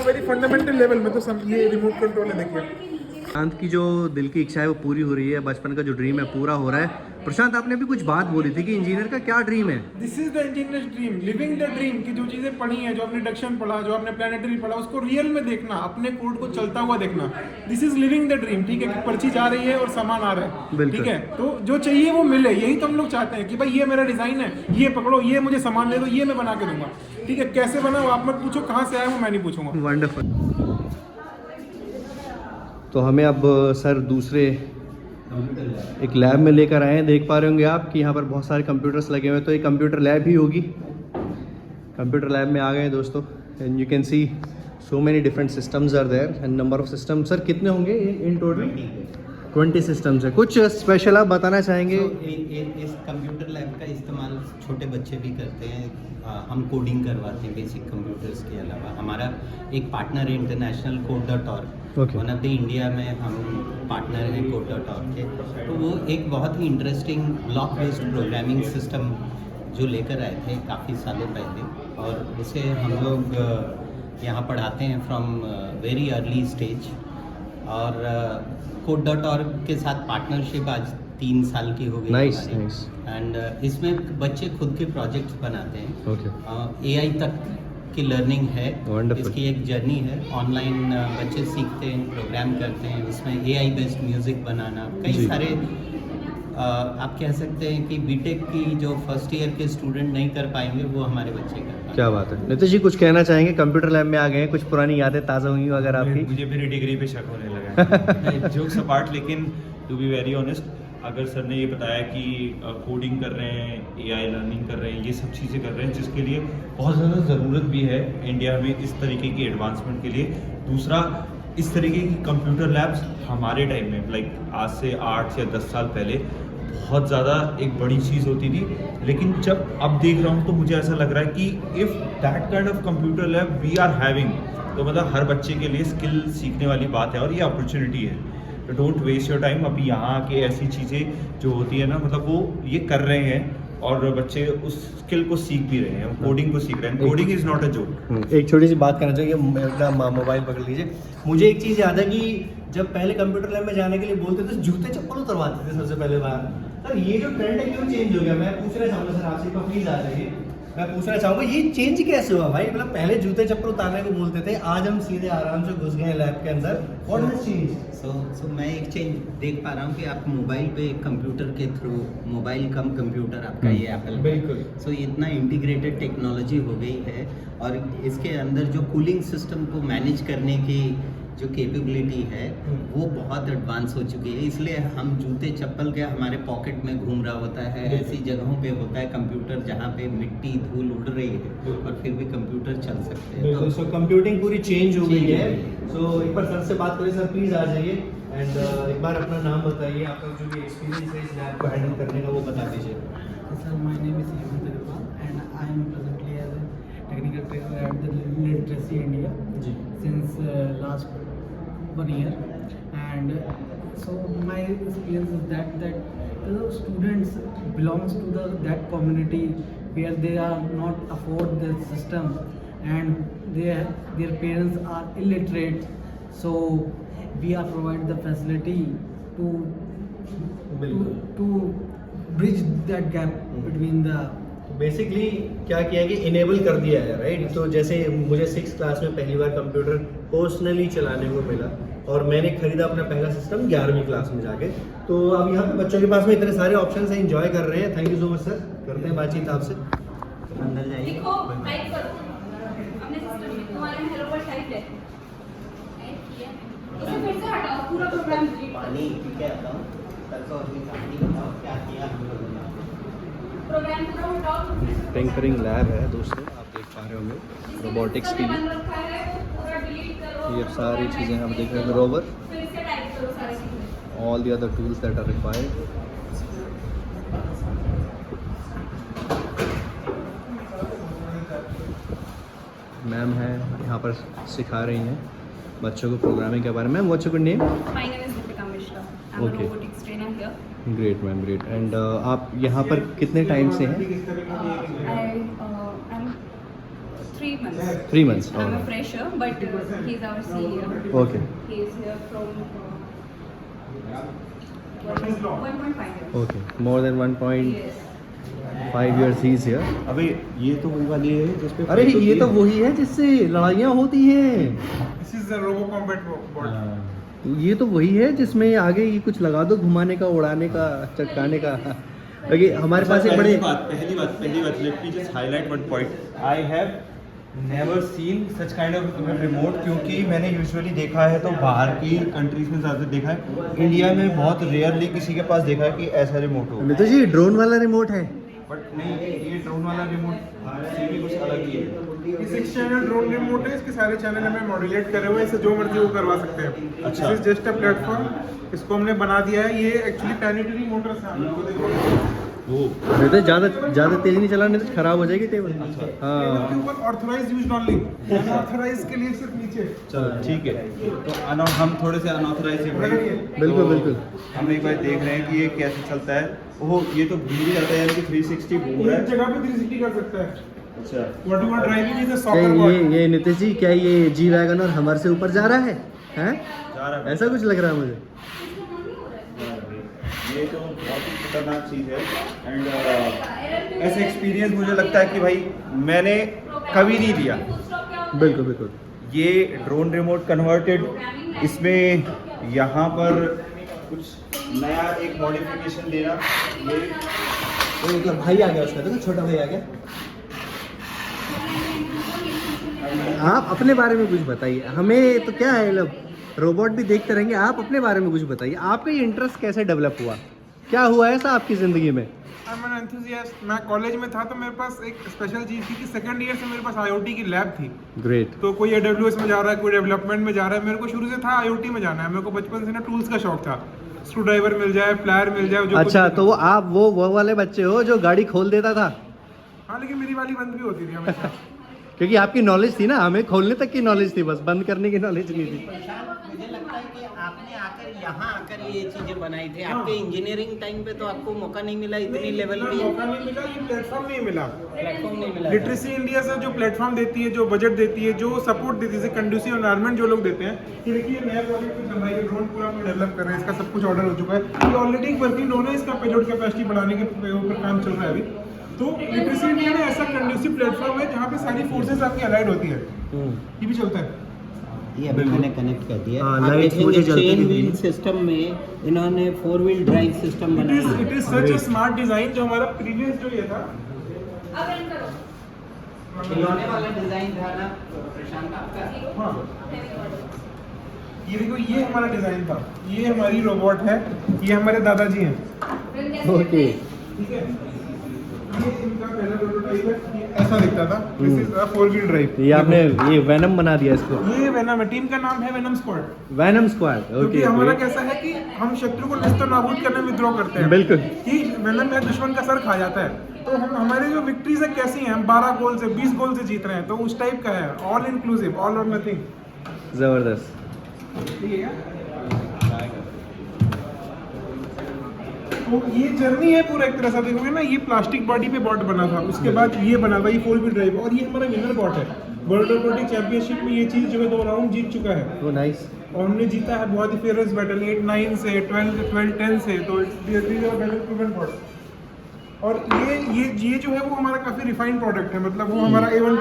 वेरी फंडामेंटल लेवल में तो सब ये रिमोट कंट्रोल है. देखिए, प्रशांत की जो दिल की इच्छा है वो पूरी हो रही है, बचपन का जो ड्रीम है पूरा हो रहा है. प्रशांत, आपने भी कुछ बात बोली थी कि इंजीनियर का क्या ड्रीम है? This is the engineer dream, living the dream. कि जो चीज़ें पढ़ी हैं, जो आपने इंडक्शन पढ़ा, जो आपने प्लानिटरी पढ़ा, उसको रियल में देखना, अपने कोड को चलता हुआ देखना. This is living the dream. ठीक है, कि पर्ची जा रही है और सामान आ रहा है. ठीक है, तो जो चाहिए वो मिले. यही तो हम लोग चाहते हैं कि भाई ये मेरा डिज़ाइन है, ये पकड़ो, ये मुझे सामान दे दो, ये मैं बना के दूंगा. ठीक है, कैसे बना वो आप मत पूछो, कहाँ से आया वो मैं नहीं पूछूंगा. वंडरफुल. तो हमें अब सर दूसरे एक लैब में लेकर आए हैं. देख पा रहे होंगे आप कि यहाँ पर बहुत सारे कंप्यूटर्स लगे हुए हैं, तो ये कंप्यूटर लैब ही होगी. कंप्यूटर लैब में आ गए हैं दोस्तों, and you can see so many different systems are there and number of system. Sir, कितने होंगे इन टोटल? 20 सिस्टम्स है. कुछ स्पेशल आप बताना चाहेंगे? इस कंप्यूटर लैब का इस्तेमाल छोटे बच्चे भी करते हैं. हम कोडिंग करवाते हैं बेसिक कंप्यूटर्स के अलावा. हमारा एक पार्टनर है international Code.org. One of the India में हम पार्टनर हैं Code.org के. तो वो एक बहुत ही interesting block based programming system जो लेकर आए थे काफ़ी सालों पहले, और उसे हम लोग यहाँ पढ़ाते हैं फ्रॉम वेरी अर्ली स्टेज. और Code.org के साथ पार्टनरशिप आज 3 साल की हो गई. नाइस. एंड इसमें बच्चे खुद के प्रोजेक्ट्स बनाते हैं. ओके. AI तक की लर्निंग है. Wonderful. इसकी एक जर्नी है. ऑनलाइन बच्चे सीखते हैं, प्रोग्राम करते हैं. इसमें AI बेस्ड म्यूज़िक बनाना, कई सारे आप कह सकते हैं कि बीटेक की जो फर्स्ट ईयर के स्टूडेंट नहीं कर पाएंगे वो हमारे बच्चे कर पाएंगे. क्या बात है. नीतीश जी, कुछ कहना चाहेंगे? कंप्यूटर लैब में आ गए हैं, कुछ पुरानी यादें ताज़ा हुई हो अगर आपकी? मुझे मेरी डिग्री पे शक होने लगा है. जोक्स अपार्ट, लेकिन टू बी वेरी ऑनेस्ट, अगर सर ने ये बताया कि कोडिंग कर रहे हैं, AI लर्निंग कर रहे हैं, ये सब चीज़ें कर रहे हैं जिसके लिए बहुत ज़्यादा ज़रूरत भी है इंडिया में इस तरीके की एडवांसमेंट के लिए. दूसरा, इस तरीके की कंप्यूटर लैब्स हमारे टाइम में लाइक आज से 8 या 10 साल पहले बहुत ज़्यादा एक बड़ी चीज़ होती थी. लेकिन जब अब देख रहा हूँ तो मुझे ऐसा लग रहा है कि if that kind of computer lab we are having, तो मतलब हर बच्चे के लिए स्किल सीखने वाली बात है और ये अपॉर्चुनिटी है. तो डोंट वेस्ट योर टाइम. अभी यहाँ के ऐसी चीज़ें जो होती है ना, मतलब वो ये कर रहे हैं और बच्चे उस स्किल को सीख भी रहे हैं, कोडिंग को सीख रहे हैं. Coding is not a joke. एक छोटी सी बात करना चाहिए, मेरा मोबाइल पकड़ लीजिए. मुझे एक चीज़ याद है कि जब पहले कंप्यूटर लैब में जाने के लिए बोलते थे जूते चप्पल उतरवाते थे सबसे पहले बार. सर, ये जो ट्रेंड है क्यों चेंज हो गया? मैं पूछना चाहूँगा सर आपसे, प्लीज़ आ जाइए. मैं पूछना चाहूँगा ये चेंज कैसे हुआ भाई? मतलब पहले जूते चप्पल उतारने को बोलते थे, आज हम सीधे आराम से घुस गए लैब के अंदर. What has change? सो मैं एक चेंज देख पा रहा हूँ कि आप मोबाइल पे कंप्यूटर के थ्रू, मोबाइल कम कंप्यूटर आपका ये एप्पल. बिल्कुल. सो इतना इंटीग्रेटेड टेक्नोलॉजी हो गई है, और इसके अंदर जो कूलिंग सिस्टम को मैनेज करने की जो कैपेबिलिटी है वो बहुत एडवांस हो चुकी है. इसलिए हम जूते चप्पल के हमारे पॉकेट में घूम रहा होता है. ऐसी जगहों पे होता है कंप्यूटर जहाँ पे मिट्टी धूल उड़ रही है और फिर भी कंप्यूटर चल सकते हैं. तो सो कंप्यूटिंग पूरी चेंज हो गई है. सो एक बार सर से बात करें. सर, प्लीज़ आ जाइए एंड एक बार अपना नाम बताइए, आपका जो भी एक्सपीरियंस है इस लैब को हैंडल करने का वो बता दीजिए. Sir, my name is Hemant Agarwal and I am presently as a technical trainer at the Literacy India since last 1 year. And so my experience is that the students belongs to that community where they are not afford the system and their parents are illiterate. So we are provide the facility to bridge that gap between the. Basically क्या किया है कि इनेबल कर दिया है, राइट? तो जैसे मुझे 6th क्लास में पहली बार कंप्यूटर पर्सनली चलाने को मिला, और मैंने खरीदा अपना पहला सिस्टम 11वीं क्लास में जाके। तो अब यहाँ पे बच्चों के पास में इतने सारे ऑप्शन हैं, एंजॉय कर रहे हैं। Thank you so much sir, करते हैं बातचीत आपसे। अंदर जाइए। देखो टाइप करो अपने सिस्टम में तुम्हारे में हेलो वर्ड टाइप है, इसे फिर से हटाओ, पूरा प्रोग्राम डिलीट करो। पानी पी के आता हूँ। सर को अपनी कहानी बताओ क्या किया हम लोगों ने। प्रोग्राम पूरा हटाओ। टिंकरिंग लैब है दोस्तों, आप देख पा रहे होंगे, रोबोटिक्स की बन रखा है वो पूरा डिलीट करो। ये सारी चीज़ें हम देख रहे हैं। रोवर, फिर से टाइप करो सारी चीजें। All the other tools that are required. Ma'am है यहाँ पर सिखा रही हैं बच्चों को प्रोग्रामिंग के बारे में। What's your name? My name is Deepika Mishra. I'm a Okay. robotics trainer here. Great ma'am, great. And आप यहाँ पर कितने टाइम से हैं? I'm 3 months. 3 months। I'm a fresher, but he's our senior. Okay He is here from 1.5 years. Okay, more than 1.5 Yes. years he is here. अबे ये तो वही वाली है जिसपे अरे ये तो वही है जिससे लड़ाइयाँ होती हैं। This is the robo combat bot. ये तो वही है जिसमें आगे ये कुछ लगा दो, घुमाने का, उड़ाने का, चटकाने का। अगे हमारे पास एक बड़े पहली बात let me just highlight one point. I have never seen such kind of remote, क्योंकि मैंने यूजुअली देखा है तो बाहर की कंट्रीज में ज़्यादा देखा है, इंडिया में बहुत रेयरली किसी के पास देखा है कि ऐसा रिमोट हो। तो जी ड्रोन वाला रिमोट है। बट नहीं, ये ड्रोन वाला रिमोट से भी कुछ अलग ही है। ये 6 चैनल ड्रोन रिमोट है, इसके सारे चैनल हमें मॉड्यूलेट करे हुए हैं, इससे जो मर्जी वो करवा सकते हैं। अच्छा। This is just a platform, इसको हमने बना दिया है। ये एक्चुअली प्लैनेटरी मोटर्स हैं, आपको देखो नहीं तो ज़्यादा तेज नहीं चलाने तो खराब हो जाएगी टेबल। टेबल हाँ के ऊपर ऑथराइज्ड यूज्ड ओनली, अनऑथराइज के लिए सिर्फ नीचे। चलो ठीक है, तो हम थोड़े से अनऑथराइज बिल्कुल बिल्कुल। हम एक बार देख रहे हैं कि ये कैसे चलता है। ओह, ये तो घूम जाता है, यानी कि 360 घूम रहा एक है। जगह पे 360 कर सकता है। अच्छा, what you are driving is a क्या सॉकर बॉल। ये नितिश जी, क्या ये जी वैगन और हमर से ऊपर जा रहा है? हैं? जा रहा है। ऐसा कुछ लग रहा है मुझे। ये तो बहुत ही खतरनाक चीज़ है। एंड ऐसा एक्सपीरियंस मुझे लगता है कि भाई मैंने कभी नहीं लिया। बिल्कुल बिल्कुल। ये ड्रोन रिमोट कन्वर्टेड, इसमें यहाँ पर कुछ नया एक मॉडिफिकेशन देना, ये तो भाई आ गया उसका, देखो छोटा भाई आ गया। आप अपने बारे में कुछ बताइए, हमें तो क्या है, मतलब रोबोट भी देखते रहेंगे, आप अपने बारे में कुछ बताइए। आपका ये इंटरेस्ट कैसे डेवलप हुआ, क्या हुआ ऐसा आपकी ज़िंदगी में? I am an enthusiast. मैं कॉलेज में था तो मेरे पास एक स्पेशल चीज़ थी कि सेकंड ईयर से मेरे पास आईओटी की लैब थी। ग्रेट। तो कोई AWS में जा रहा है, कोई डेवलपमेंट में जा रहा है, मेरे को शुरू से था IoT में जाना है। मेरे को बचपन से ना टूल्स का शौक था, स्क्रू ड्राइवर मिल जाए, प्लायर मिल जाए, जो अच्छा, कुछ तो वो आप वो वाले बच्चे हो जो गाड़ी खोल देता था? हाँ, लेकिन मेरी वाली बंद भी होती थी हमेशा। क्योंकि आपकी नॉलेज थी ना, हमें खोलने तक की नॉलेज थी, बस बंद करने की नॉलेज नहीं थी। मुझे लगता है कि आपने आकर यहाँ आकर ये चीजें बनाई थी। आपके इंजीनियरिंग टाइम पे तो आपको मौका नहीं मिला इतनी लेवल इतना पे। मौका नहीं मिला, ये प्लेटफॉर्म नहीं मिला। प्लेटफॉर्म नहीं मिला। लिटरेसी इंडिया से जो प्लेटफॉर्म देती है, जो बजट देती है, जो सपोर्ट देती है, जैसे कंड्यूसिव एनवायरनमेंट जो लोग देते हैं। ये देखिए नया प्रोजेक्ट चल रहा है, ड्रोन पूरा हम डेवलप कर रहे हैं, इसका सब कुछ ऑर्डर हो चुका है। ये ऑलरेडी एक वर्किंग ड्रोन है, इसका पेलोड कैपेसिटी बढ़ाने के ऊपर काम चल रहा है अभी। तो लिटरेसी इंडिया में ऐसा कंड्यूसिव प्लेटफॉर्म है जहाँ पे सारी फोर्सेस आपकी अलाइड होती है। ये भी चलता है। ये अभी मैंने कनेक्ट कर दिया। हाँ, आप लाइट्स मुझे देखेंगे जलती चेन दिख रही व्हील है। सिस्टम में इन्होंने 4 व्हील ड्राइव सिस्टम बनाया है। It is such a smart design. जो हमारा प्रीवियस जो ये था, अब एंड करो। खिलौने वाला डिजाइन था ना प्रशांत आपका। हाँ, ये देखो, ये हमारा डिजाइन था। ये हमारी रोबोट है, ये हमारे दादाजी हैं। ओके। ठीक है, ये इनका पहला प्रोटोटाइप है। ये ऐसा दिखता था। This is a 4 wheel drive. ये आपने ये वेनम बना दिया इसको? ये वेनम है, टीम का नाम है वेनम स्क्वाड। Venom squad. क्योंकि ओके। हमारा कैसा है कि हम शत्रु को निस्त नाबूद करने में विद्रोह करते हैं। बिल्कुल। कि वेनम है, दुश्मन का सर खा जाता है। तो हम हमारी जो विक्ट्रीज है कैसी हैं, हम 12 गोल से 20 गोल से जीत रहे हैं, तो उस टाइप का है। ऑल इंक्लूसिव, ऑल और नथिंग। जबरदस्त। ठीक है क्या? तो ये जर्नी है पूरा एक तरह से। देखोगे ना, ये प्लास्टिक बॉडी पे बॉट बना था, उसके बाद ये बना था, ये 4 व्हील ड्राइव। और ये हमारा विनर बॉट है। वर्ल्ड रोबोटिक चैंपियनशिप में ये चीज़ जो है 2 राउंड जीत चुका है। वो नाइस। और हमने जीता है बहुत ही फेयरेस्ट बैटल 8-9 से 12-10 से। तो और ये जो है वो हमारा काफ़ी रिफाइंड प्रोडक्ट है। मतलब वो हमारा A1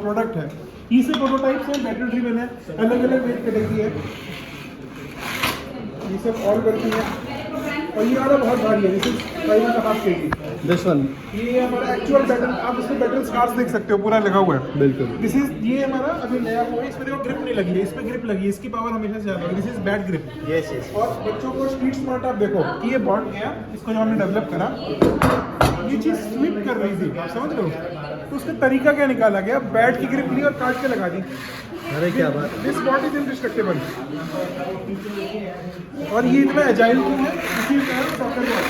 प्रोडक्ट है। ये से प्रोटोटाइप्स हैं, बैटरी ड्रिवन है, अलग अलग वेट कैटेगरी है। ये सब ऑल वर्किंग है। और ये वाला बहुत भारी है, this is 5.5 kg। This one ये हमारा एक्चुअल बैटल, आप इसमें बैटल स्कार्स देख सकते हो, पूरा लगा हुआ है। बिल्कुल। दिस इज, ये हमारा अभी नया हुआ है, इसमें देखो ग्रिप नहीं लगी है, इसमें ग्रिप लगी है, इसकी पावर हमेशा से ज्यादा है। This is bad grip. Yes yes. और बच्चों को स्ट्रीट स्मार्ट आप देखो कि ये बॉन्ड गया, इसको जो हमने डेवलप करा, ये चीज़ स्लिप कर रही थी, आप समझ रहे हो, तो उसका तरीका क्या निकाला गया, बैट की ग्रिप ली और काट के लगा दी। अरे क्या बात। This bot is indestructible. और ये इतना एजाइल क्यों है, इसी कारण soccer ball,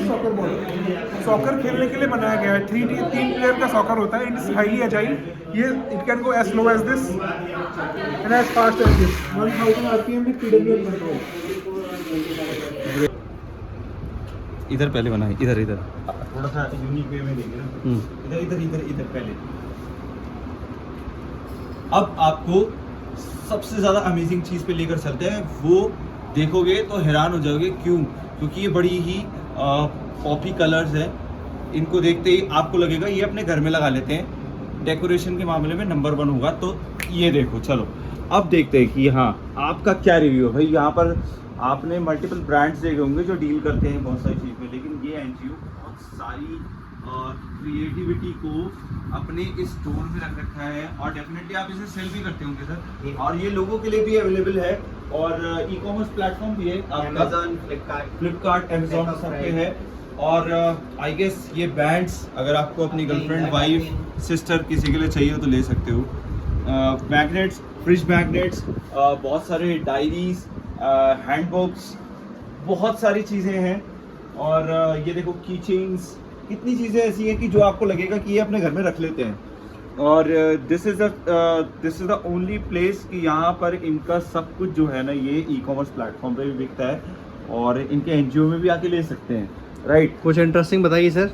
soccer ball soccer खेलने के लिए बनाया गया है। 3 प्लेयर का सॉकर होता है, इट इज हाईली एजाइल। ये it can go as low as this and as fast as this. 1000 RPM with PWM control. इधर पहले बनाए, इधर इधर थोड़ा सा यूनिक वे में देंगे ना, इधर इधर इधर इधर पहले। अब आपको सबसे ज़्यादा अमेजिंग चीज़ पे लेकर चलते हैं, वो देखोगे तो हैरान हो जाओगे। क्यों? क्योंकि ये बड़ी ही पॉपी कलर्स है। इनको देखते ही आपको लगेगा ये अपने घर में लगा लेते हैं, डेकोरेशन के मामले में नंबर 1 होगा। तो ये देखो, चलो अब देखते हैं कि हाँ आपका क्या रिव्यू है भाई। यहाँ पर आपने मल्टीपल ब्रांड्स देखे होंगे जो डील करते हैं बहुत सारी चीज़ में, लेकिन ये एनजीओ बहुत सारी क्रिएटिविटी को अपने इस स्टोर में रख रखा है। और डेफिनेटली आप इसे सेल भी करते होंगे सर, और ये लोगों के लिए भी अवेलेबल है, और ई कॉमर्स प्लेटफॉर्म भी है आपका, अमेज़न, फ्लिपकार्ट, अमेज़न सब पे है। और आई गेस ये बैंड्स अगर आपको अपनी गर्लफ्रेंड, वाइफ, सिस्टर किसी के लिए चाहिए तो ले सकते हो। मैग्नेट्स, फ्रिज मैग्नेट्स, बहुत सारे डायरीज, हैंडबुक्स, बहुत सारी चीज़ें हैं। और ये देखो की चेन्स, कितनी चीज़ें ऐसी हैं कि जो आपको लगेगा कि ये अपने घर में रख लेते हैं। और this is the only place कि यहाँ पर इनका सब कुछ जो है ना ये ई कॉमर्स प्लेटफॉर्म पे भी बिकता है, और इनके एनजीओ में भी आके ले सकते हैं, राइट। कुछ इंटरेस्टिंग बताइए सर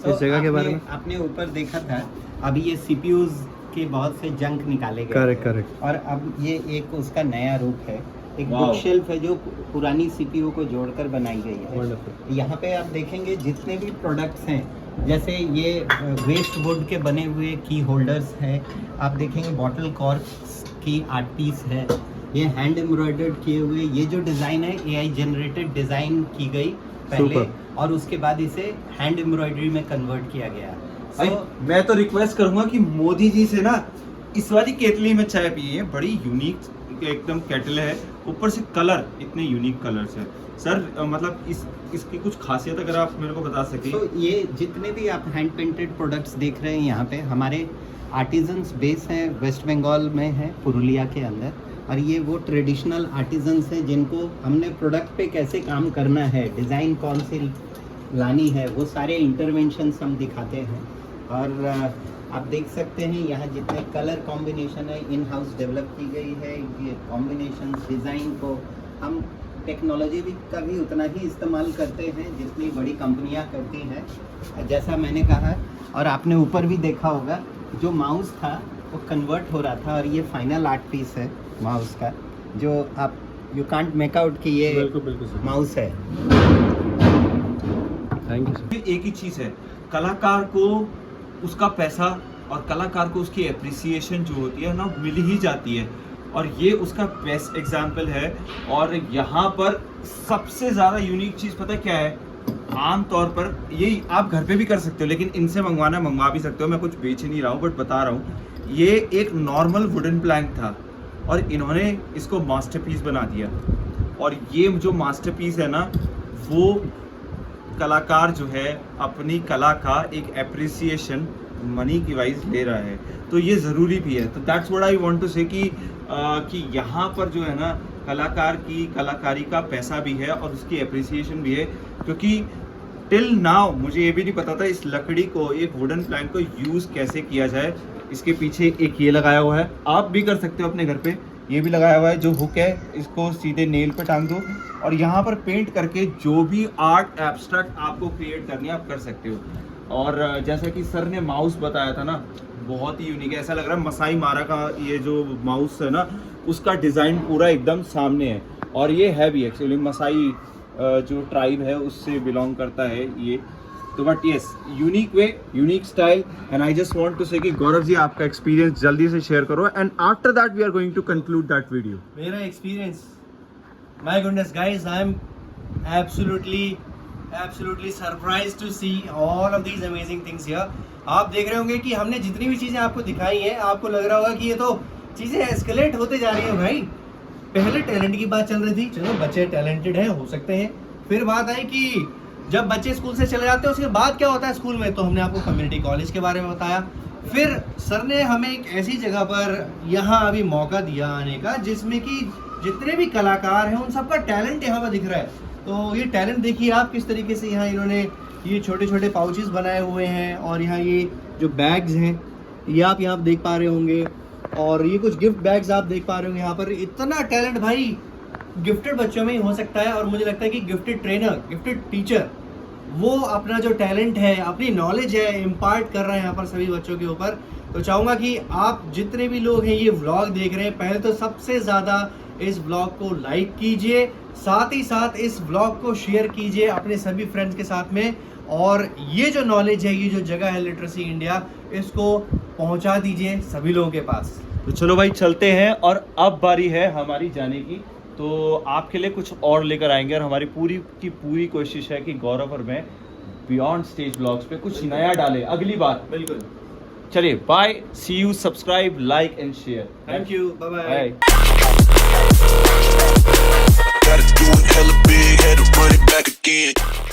इस जगह के बारे में। आपने ऊपर देखा था, अभी ये CPUs के बहुत से जंक निकाले गए। Correct correct. और अब ये एक उसका नया रूप है, एक Wow. बुक शेल्फ है जो पुरानी CPU को जोड़कर बनाई गई है। Wonderful. यहाँ पे आप देखेंगे जितने भी प्रोडक्ट्स हैं, जैसे ये वेस्ट वुड के बने हुए की होल्डर्स हैं, आप देखेंगे बॉटल कॉर्क्स की आर्ट पीस है, ये हैंड एम्ब्रॉयडर्ड किए हुए, ये जो डिज़ाइन है AI जनरेटेड डिज़ाइन की गई पहले, Super. और उसके बाद इसे हैंड एम्ब्रॉयडरी में कन्वर्ट किया गया। भाई मैं तो रिक्वेस्ट करूंगा कि मोदी जी से ना इस वाली केतली में चाय पिए, बड़ी यूनिक एकदम केटल है, ऊपर से कलर इतने यूनिक कलर्स है सर। मतलब इसकी कुछ खासियत अगर आप मेरे को बता सकें। तो ये जितने भी आप हैंड पेंटेड प्रोडक्ट्स देख रहे हैं यहाँ पे, हमारे आर्टिजन्स बेस हैं, वेस्ट बंगाल में है, पुरुलिया के अंदर। और ये वो ट्रेडिशनल आर्टिजन्स हैं जिनको हमने प्रोडक्ट पे कैसे काम करना है, डिज़ाइन कौन सी लानी है, वो सारे इंटरवेंशंस हम दिखाते हैं। और आप देख सकते हैं यहाँ जितने कलर कॉम्बिनेशन है इन हाउस डेवलप की गई है, ये कॉम्बिनेशन डिज़ाइन को हम टेक्नोलॉजी भी का भी उतना ही इस्तेमाल करते हैं जितनी बड़ी कंपनियाँ करती हैं, जैसा मैंने कहा। और आपने ऊपर भी देखा होगा जो माउस था वो कन्वर्ट हो रहा था, और ये फाइनल आर्ट पीस है माउस का, जो आप यू कांट मेक आउट कि ये माउस है। Thank you sir. एक ही चीज़ है, कलाकार को उसका पैसा और कलाकार को उसकी एप्रिसिएशन जो होती है ना मिल ही जाती है, और ये उसका बेस्ट एग्जाम्पल है। और यहाँ पर सबसे ज़्यादा यूनिक चीज़ पता है क्या है? आम तौर पर ये आप घर पे भी कर सकते हो, लेकिन इनसे मंगवा भी सकते हो। मैं कुछ बेच नहीं रहा हूँ, बट बता रहा हूँ, ये एक नॉर्मल वुडन प्लैंक था और इन्होंने इसको मास्टरपीस बना दिया। और ये जो मास्टरपीस है ना, वो कलाकार जो है अपनी कला का एक एप्रिसिएशन मनी की वाइज ले रहा है, तो ये ज़रूरी भी है। तो that's what I want to say कि यहाँ पर जो है ना कलाकार की कलाकारी का पैसा भी है और उसकी एप्रिसिएशन भी है। क्योंकि टिल नाउ मुझे ये भी नहीं पता था इस लकड़ी को, एक वुडन प्लैंक को यूज़ कैसे किया जाए। इसके पीछे एक ये लगाया हुआ है, आप भी कर सकते हो अपने घर पे। ये भी लगाया हुआ है जो हुक है, इसको सीधे नेल पे टांग दो और यहाँ पर पेंट करके जो भी आर्ट एब्स्ट्रैक्ट आपको क्रिएट करनी है आप कर सकते हो। और जैसा कि सर ने माउस बताया था ना, बहुत ही यूनिक है। ऐसा लग रहा है मसाई मारा का ये जो माउस है ना, उसका डिज़ाइन पूरा एकदम सामने है। और ये है भी एक्चुअली मसाई जो ट्राइब है उससे बिलोंग करता है ये। तो but yes unique way, unique style, and I just want to say कि गौरव जी आपका एक्सपीरियंस जल्दी से शेयर करो, and after that we are going to conclude that video. मेरा experience, my goodness guys, I am absolutely surprised to see all of these amazing things here. आप देख रहे होंगे कि हमने जितनी भी चीज़ें आपको दिखाई हैं, आपको लग रहा होगा कि ये तो चीज़ें एस्केलेट होते जा रही हैं भाई. पहले टैलेंट की बात चल रही थी, चलो बच्चे टैलेंटेड हैं, हो सकते हैं. फिर बात आई कि जब बच्चे स्कूल से चले जाते हैं उसके बाद क्या होता है स्कूल में, तो हमने आपको कम्युनिटी कॉलेज के बारे में बताया. फिर सर ने हमें एक ऐसी जगह पर यहाँ अभी मौका दिया आने का जिसमें कि जितने भी कलाकार हैं उन सबका टैलेंट यहाँ पर दिख रहा है. तो ये टैलेंट देखिए आप किस तरीके से यहाँ इन्होंने ये छोटे छोटे पाउचेस बनाए हुए हैं, और यहाँ ये जो बैग्स हैं ये आप यहाँ देख पा रहे होंगे, और ये कुछ गिफ्ट बैग्स आप देख पा रहे होंगे. यहाँ पर इतना टैलेंट भाई गिफ्टेड बच्चों में ही हो सकता है, और मुझे लगता है कि गिफ्टेड ट्रेनर, गिफ्टेड टीचर वो अपना जो टैलेंट है, अपनी नॉलेज है, इम्पार्ट कर रहे हैं यहाँ पर सभी बच्चों के ऊपर. तो चाहूँगा कि आप जितने भी लोग हैं ये व्लॉग देख रहे हैं, पहले तो सबसे ज़्यादा इस व्लॉग को लाइक कीजिए, साथ ही साथ इस व्लॉग को शेयर कीजिए अपने सभी फ्रेंड्स के साथ में, और ये जो नॉलेज है, ये जो जगह है लिटरेसी इंडिया, इसको पहुँचा दीजिए सभी लोगों के पास. तो चलो भाई चलते हैं, और अब बारी है हमारी जाने की. तो आपके लिए कुछ और लेकर आएंगे, और हमारी पूरी की पूरी कोशिश है कि गौरव और मैं बियॉन्ड स्टेज ब्लॉग्स पे कुछ नया डालें अगली बार. बिल्कुल. चलिए bye, see you, subscribe, like and share. Thank you, bye bye. Gotta do it hella big, had to run it back again.